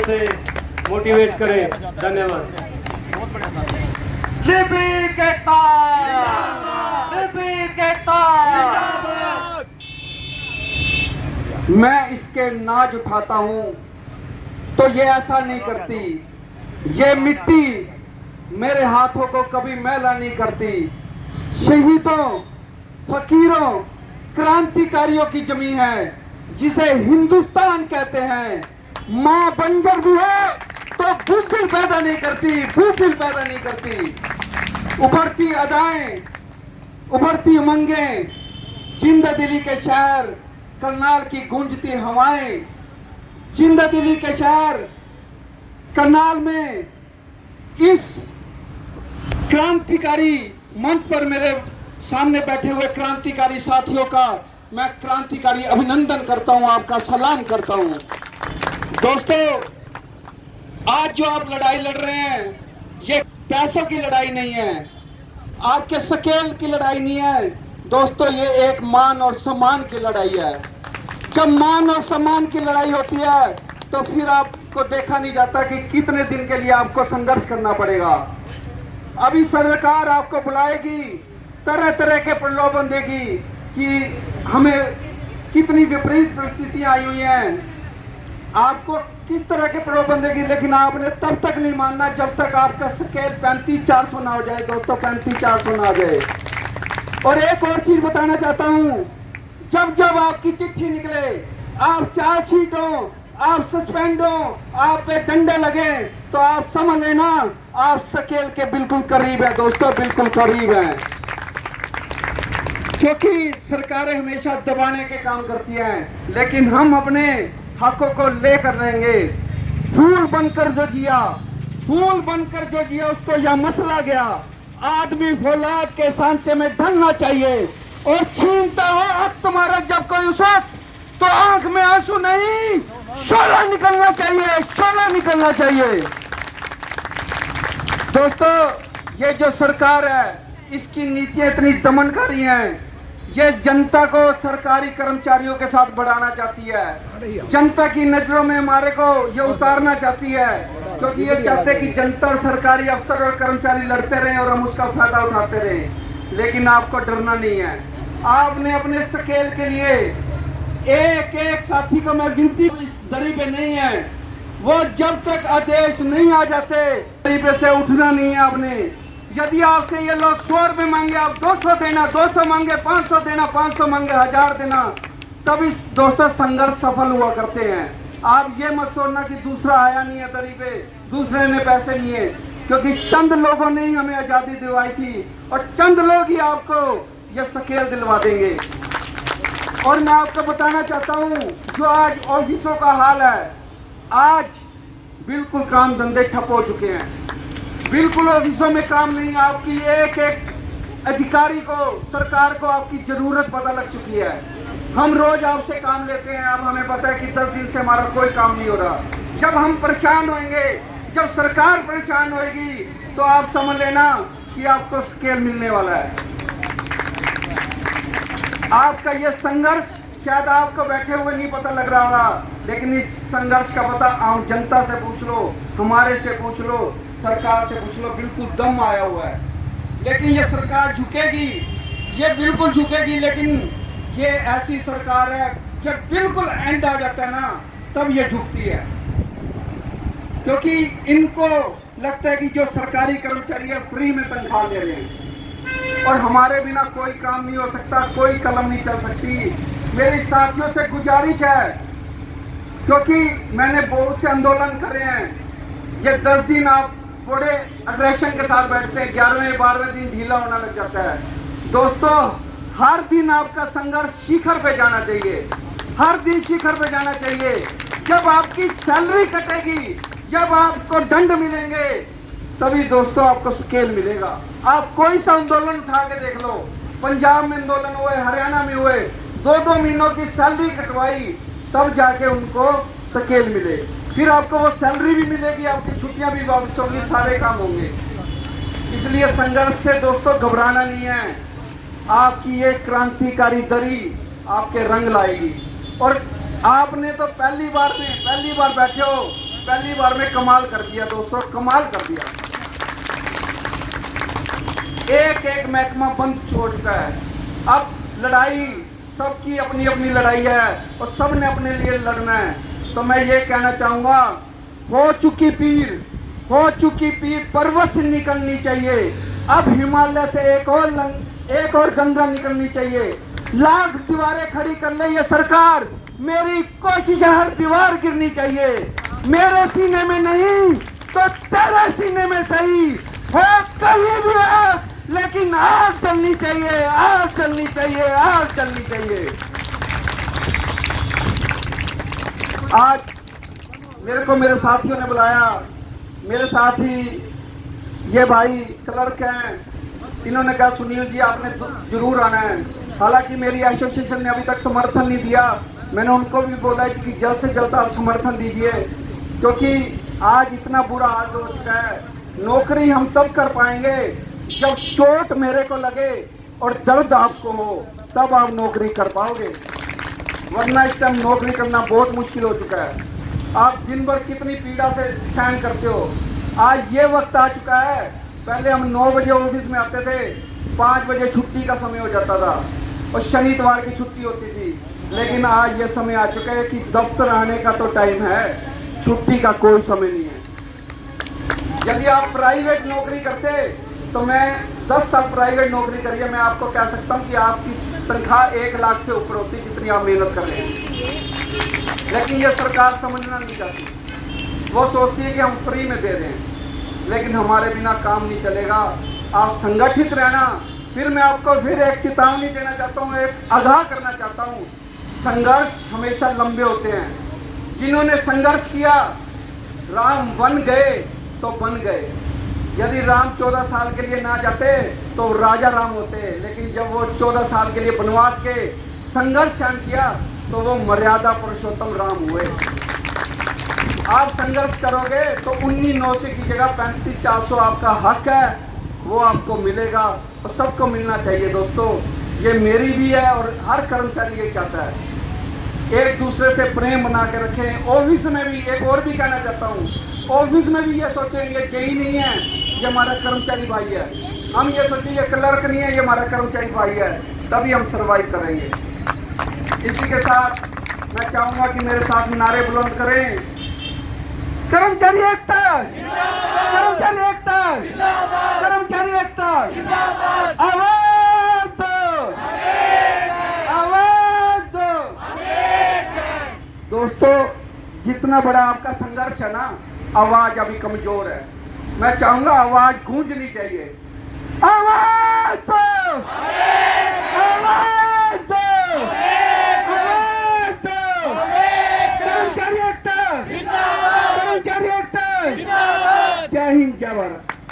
से मोटिवेट करें। धन्यवाद। मैं इसके नाज उठाता हूं तो ये ऐसा नहीं करती, ये मिट्टी मेरे हाथों को कभी मैला नहीं करती। शहीदों, फकीरों, क्रांतिकारियों की जमीन है जिसे हिंदुस्तान कहते हैं। मां बंजर भी है तो बुज़दिल पैदा नहीं करती, बुज़दिल पैदा नहीं करती। उभरती अदाएं, उभरती उमंगें, जिंदा दिली के शहर करनाल की गूंजती हवाएं, जिंदा दिली के शहर करनाल में इस क्रांतिकारी मंच पर मेरे सामने बैठे हुए क्रांतिकारी साथियों का मैं क्रांतिकारी अभिनंदन करता हूं, आपका सलाम करता हूं। दोस्तों, आज जो आप लड़ाई लड़ रहे हैं ये पैसों की लड़ाई नहीं है, आपके स्केल की लड़ाई नहीं है दोस्तों, ये एक मान और सम्मान की लड़ाई है। जब मान और सम्मान की लड़ाई होती है तो फिर आपको देखा नहीं जाता कि कितने दिन के लिए आपको संघर्ष करना पड़ेगा। अभी सरकार आपको बुलाएगी, तरह तरह के प्रलोभन देगी कि हमें कितनी विपरीत परिस्थितियां आई हुई हैं, आपको किस तरह के प्रलोभन देगी, लेकिन आपने तब तक नहीं मानना जब तक आपका स्केल 35-400 ना हो जाए दोस्तों, 35-400 ना आ जाए। और एक और चीज बताना चाहता हूं, जब जब आपकी चिट्ठी निकले, आप चार्जशीट हो, आप सस्पेंड हो, आप पे डंडे लगे, तो आप समझ लेना आप स्केल के बिल्कुल करीब है दोस्तों, बिल्कुल करीब है। क्योंकि सरकारें हमेशा दबाने के काम करती हैं, लेकिन हम अपने हकों को लेकर रहेंगे। फूल बनकर जो जिया, फूल बनकर जो जिया उसको यह मसला गया, आदमी फौलाद के सांचे में ढलना चाहिए। और छीनता हो हक तुम्हारा जब कोई उस वक्त, तो आंख में आंसू नहीं, शोला निकलना चाहिए, शोला निकलना चाहिए। दोस्तों, ये जो सरकार है इसकी नीतियां इतनी दमनकारी हैं, ये जनता को सरकारी कर्मचारियों के साथ बढ़ाना चाहती है, जनता की नजरों में हमारे को ये उतारना चाहती है, क्योंकि ये चाहते कि जनता और सरकारी अफसर और कर्मचारी लड़ते रहें और हम उसका फायदा उठाते रहें। लेकिन आपको डरना नहीं है। आपने अपने स्केल के लिए एक एक साथी को मैं विनती, इस दरी पे नहीं है, वो जब तक आदेश नहीं आ जाते दरी पे से उठना नहीं है आपने। यदि आपसे ये लोग 100 रुपये मांगे, आप 200 देना, 200 मांगे 500 देना, 500 मांगे 1000 देना, तब इस दोस्तों संघर्ष सफल हुआ करते हैं। आप ये मत सोचना कि दूसरा आया नहीं है दरी पे, दूसरे ने पैसे लिए, क्योंकि चंद लोगों ने ही हमें आजादी दिलवाई थी और चंद लोग ही आपको ये स्केल दिलवा देंगे। और मैं आपको बताना चाहता हूँ, जो आज ऑफिसों का हाल है, आज बिल्कुल काम धंधे ठप हो चुके हैं, बिल्कुल ऑफिसों में काम नहीं। आपकी एक एक अधिकारी को, सरकार को आपकी जरूरत पता लग चुकी है। हम रोज आपसे काम लेते हैं, अब हमें पता है कि 10 दिन से हमारा कोई काम नहीं हो रहा। जब हम परेशान होंगे, जब सरकार परेशान होगी, तो आप समझ लेना कि आपको स्केल मिलने वाला है। आपका ये संघर्ष शायद आपको बैठे हुए नहीं पता लग रहा होगा, लेकिन इस संघर्ष का पता आम जनता से पूछ लो, हमारे से पूछ लो, सरकार से पूछ लो, बिल्कुल दम आया हुआ है। लेकिन ये सरकार झुकेगी, ये बिल्कुल झुकेगी, लेकिन ये ऐसी सरकार है जब बिल्कुल एंड आ जाता है ना, तब ये झुकती है। क्योंकि इनको लगता है कि जो सरकारी कर्मचारी है फ्री में तनख्वाह ले रहे हैं और हमारे बिना कोई काम नहीं हो सकता, कोई कलम नहीं चल सकती। मेरे साथियों से गुजारिश है, क्योंकि मैंने बहुत से आंदोलन करे हैं, ये 10 दिन आप बड़े अग्रेशन के साथ बैठते हैं, 11वें 12वें दिन ढीला होना लग जाता है। दोस्तों, हर दिन आपका संघर्ष शिखर पे जाना चाहिए, हर दिन शिखर पे जाना चाहिए। जब आपकी सैलरी कटेगी, जब आपको दंड मिलेंगे, तभी दोस्तों आपको स्केल मिलेगा। आप कोई सा आंदोलन उठा के देख लो, पंजाब में आंदोलन हुए, हरियाणा में हुए, 2-2 महीनों की सैलरी कटवाई, तब जाके उनको स्केल मिले। फिर आपको वो सैलरी भी मिलेगी, आपकी छुट्टियां भी वापस होंगी, सारे काम होंगे। इसलिए संघर्ष से दोस्तों घबराना नहीं है। आपकी ये क्रांतिकारी दरी आपके रंग लाएगी। और आपने तो पहली बार बैठे हो, पहली बार में कमाल कर दिया दोस्तों, कमाल कर दिया। एक एक महकमा बंद छोड़ चुका है। अब लड़ाई सबकी अपनी अपनी लड़ाई है और सब ने अपने लिए लड़ना है। तो मैं ये कहना चाहूंगा, हो चुकी पीर पर्वत से निकलनी चाहिए। अब हिमालय से एक और गंगा निकलनी चाहिए। लाख दीवारें खड़ी कर ले ये सरकार, मेरी कोशिश है हर दीवार गिरनी चाहिए। मेरे सीने में नहीं तो तेरे सीने में सही हो, कहीं भी है लेकिन आग चलनी चाहिए, आग चलनी चाहिए, आग चलनी चाहिए। आज मेरे को मेरे साथियों ने बुलाया, मेरे साथी ये भाई क्लर्क हैं, इन्होंने कहा सुनील जी आपने जरूर आना है। हालांकि मेरी एसोसिएशन ने अभी तक समर्थन नहीं दिया। मैंने उनको भी बोला है कि जल्द से जल्द आप समर्थन दीजिए, क्योंकि आज इतना बुरा हाल हो चुका है। नौकरी हम तब कर पाएंगे जब चोट मेरे को लगे और दर्द आपको हो, तब आप नौकरी कर पाओगे, वरना इस टाइम नौकरी करना बहुत मुश्किल हो चुका है। आप दिन भर कितनी पीड़ा से सहन करते हो। आज ये वक्त आ चुका है, पहले हम 9 बजे ऑफिस में आते थे, 5 बजे छुट्टी का समय हो जाता था और शनिवार की छुट्टी होती थी। लेकिन आज ये समय आ चुका है कि दफ्तर आने का तो टाइम है, छुट्टी का कोई समय नहीं है। यदि आप प्राइवेट नौकरी करते तो मैं 10 साल प्राइवेट नौकरी करिए, मैं आपको कह सकता हूँ कि आपकी तनख्वाह 1 लाख से ऊपर होती जितनी आप मेहनत कर रहे हैं। लेकिन ये सरकार समझना नहीं चाहती, वो सोचती है कि हम फ्री में दे दें, लेकिन हमारे बिना काम नहीं चलेगा। आप संगठित रहना। फिर मैं आपको फिर एक चेतावनी देना चाहता हूँ, एक आगाह करना चाहता हूँ, संघर्ष हमेशा लंबे होते हैं। जिन्होंने संघर्ष किया, राम बन गए तो बन गए। यदि राम 14 साल के लिए ना जाते तो राजा राम होते, लेकिन जब वो 14 साल के लिए वनवास के संघर्ष सहन किया तो वो मर्यादा पुरुषोत्तम राम हुए। आप संघर्ष करोगे तो 1990 की जगह 35-400 आपका हक है, वो आपको मिलेगा और सबको मिलना चाहिए। दोस्तों, ये मेरी भी है और हर कर्मचारी ये चाहता है, एक दूसरे से प्रेम बना के रखें। ऑफिस में भी एक और भी कहना चाहता हूँ, ऑफिस में भी ये सोचेंगे जेई नहीं है, ये हमारा कर्मचारी भाई है। हम ये सोचेंगे क्लर्क नहीं है, ये हमारा कर्मचारी भाई है, तभी हम सरवाइव करेंगे। इसी के साथ मैं चाहूंगा कि मेरे साथ नारे बुलंद करें, कर्मचारी एकता, कर्मचारी एकता, कर्मचारी एकता, आवाज दो, आवाज दो। दोस्तों, जितना बड़ा आपका संघर्ष है ना, आवाज अभी कमजोर है। मैं चाहूंगा आवाज गूंजनी चाहिए। आवाज दो, आवाज दो, आवाज दो। कर्मचारी एकता, कर्मचारी एकता। जय हिंद, जय भारत।